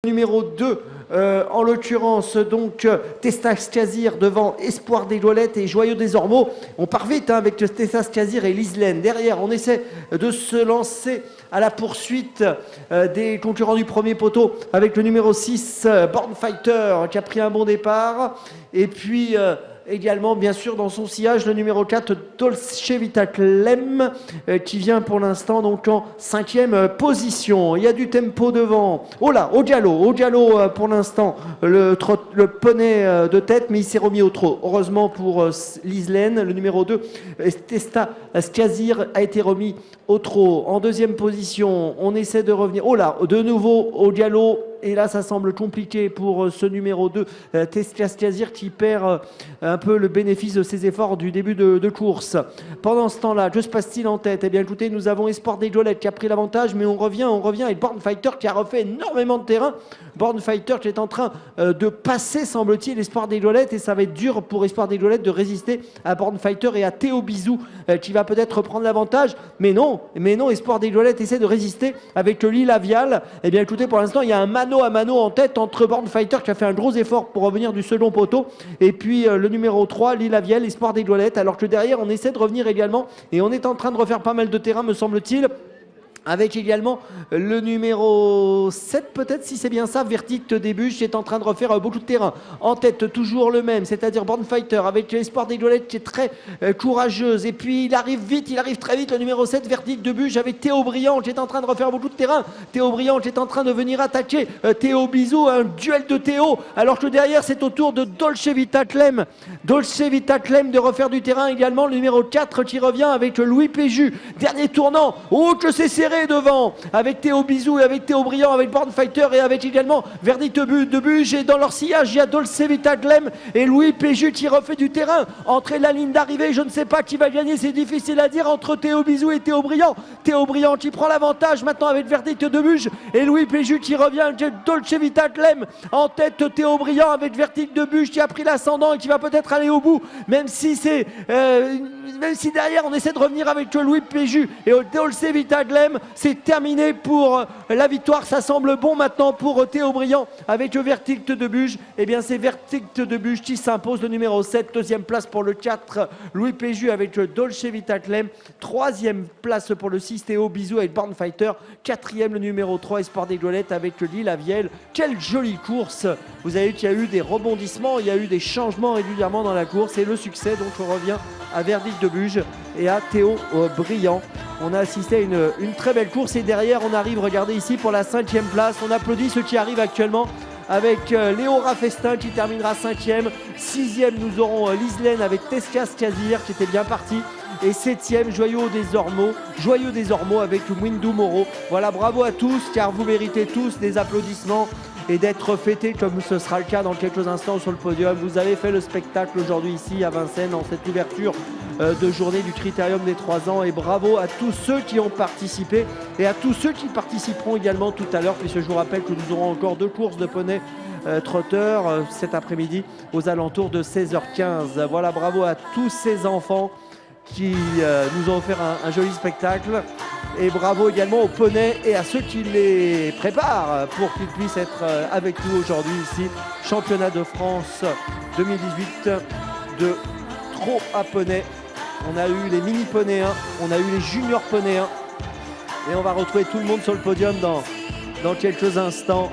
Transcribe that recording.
numéro 2. En l'occurrence, donc, Testas Kazir devant Espoir des Gaulettes et Joyeux des Ormeaux. On part vite avec Testas Kazir et Lislen. Derrière, on essaie de se lancer à la poursuite des concurrents du premier poteau avec le numéro 6, Born Fighter, qui a pris un bon départ. Et puis également, bien sûr, dans son sillage, le numéro 4, Dolce Vita Clem, qui vient pour l'instant donc en 5e position. Il y a du tempo devant. Oh là, au Diallo pour l'instant, le poney de tête, mais il s'est remis au trot. Heureusement pour Lislen, le numéro 2, Testa Skazir a été remis au trot. En 2e position, on essaie de revenir. Oh là, de nouveau au Diallo. Et là, ça semble compliqué pour ce numéro 2, Testas Kazir, qui perd un peu le bénéfice de ses efforts du début de course. Pendant ce temps-là, que se passe-t-il en tête? Eh bien, écoutez, nous avons Espoir des Gaulettes qui a pris l'avantage, mais on revient avec Born Fighter qui a refait énormément de terrain. Born Fighter qui est en train de passer, semble-t-il, Espoir des Gaulettes, et ça va être dur pour Espoir des Gaulettes de résister à Born Fighter et à Théo Bisou qui va peut-être prendre l'avantage. Mais non, Espoir des Gaulettes essaie de résister avec le Lila Vial. Eh bien, écoutez, pour l'instant, il y a un mano à mano en tête entre Born Fighter qui a fait un gros effort pour revenir du second poteau et puis le numéro 3, Lila Vial, Espoir des Gaulettes, alors que derrière on essaie de revenir également et on est en train de refaire pas mal de terrain, me semble-t-il, avec également le numéro 7 peut-être, si c'est bien ça, Verdict Début, qui est en train de refaire beaucoup de terrain. En tête, toujours le même, c'est-à-dire Born Fighter avec Espoir des Gaulettes qui est très courageuse. Et puis il arrive très vite, le numéro 7, Verdict Début, avec Théo Briand qui est en train de refaire beaucoup de terrain. Théo Briand qui est en train de venir attaquer Théo Bisou, un duel de Théo, alors que derrière c'est au tour de Dolce Vita Clem. Dolce Vita Clem de refaire du terrain également, le numéro 4 qui revient avec Louis Péju. Dernier tournant, oh que c'est serré devant, avec Théo Bisou et avec Théo Briand, avec Born Fighter et avec également Verdict de Buge, et dans leur sillage il y a Dolce Vita Clem et Louis Péju qui refait du terrain. Entre la ligne d'arrivée, je ne sais pas qui va gagner, c'est difficile à dire, entre Théo Bisou et Théo Briand. Théo Briand qui prend l'avantage maintenant avec Verdict de Buge et Louis Péju qui revient, Dolce Vita Clem en tête, Théo Briand avec Verdict de Buge qui a pris l'ascendant et qui va peut-être aller au bout, même si derrière on essaie de revenir avec Louis Péju et Dolce Vita Clem. C'est terminé pour la victoire, ça semble bon maintenant pour Théo Briand avec Verdict de Buge. Eh bien c'est Verdict de Buge qui s'impose, le numéro 7, 2e place pour le 4, Louis Péju avec Dolce Vita Clem, 3e place pour le 6, Théo Bisou avec Born Fighter, 4e le numéro 3, Espoir des Gaulettes avec Lila Vielle. Quelle jolie course, vous avez vu qu'il y a eu des rebondissements, il y a eu des changements régulièrement dans la course et le succès, donc on revient à Verdict de Buge et à Théo Briand. On a assisté à une très belle course et derrière on arrive, regardez ici, pour la 5e place. On applaudit ceux qui arrivent actuellement avec Léo Rafestin qui terminera 5e. 6e, nous aurons Lislen avec Testas Kazir qui était bien parti. Et 7e, Joyeux des Ormeaux avec Windou Moreau. Voilà, bravo à tous, car vous méritez tous des applaudissements et d'être fêtés comme ce sera le cas dans quelques instants sur le podium. Vous avez fait le spectacle aujourd'hui ici à Vincennes en cette ouverture de journée du Critérium des 3 ans, et bravo à tous ceux qui ont participé et à tous ceux qui participeront également tout à l'heure, puisque je vous rappelle que nous aurons encore 2 courses de poney trotteur cet après-midi aux alentours de 16h15. Voilà, bravo à tous ces enfants qui nous ont offert un joli spectacle, et bravo également aux poneys et à ceux qui les préparent pour qu'ils puissent être avec nous aujourd'hui ici. Championnat de France 2018 de trot à poney. On a eu les mini poneys 1, on a eu les juniors poneys 1 et on va retrouver tout le monde sur le podium dans quelques instants.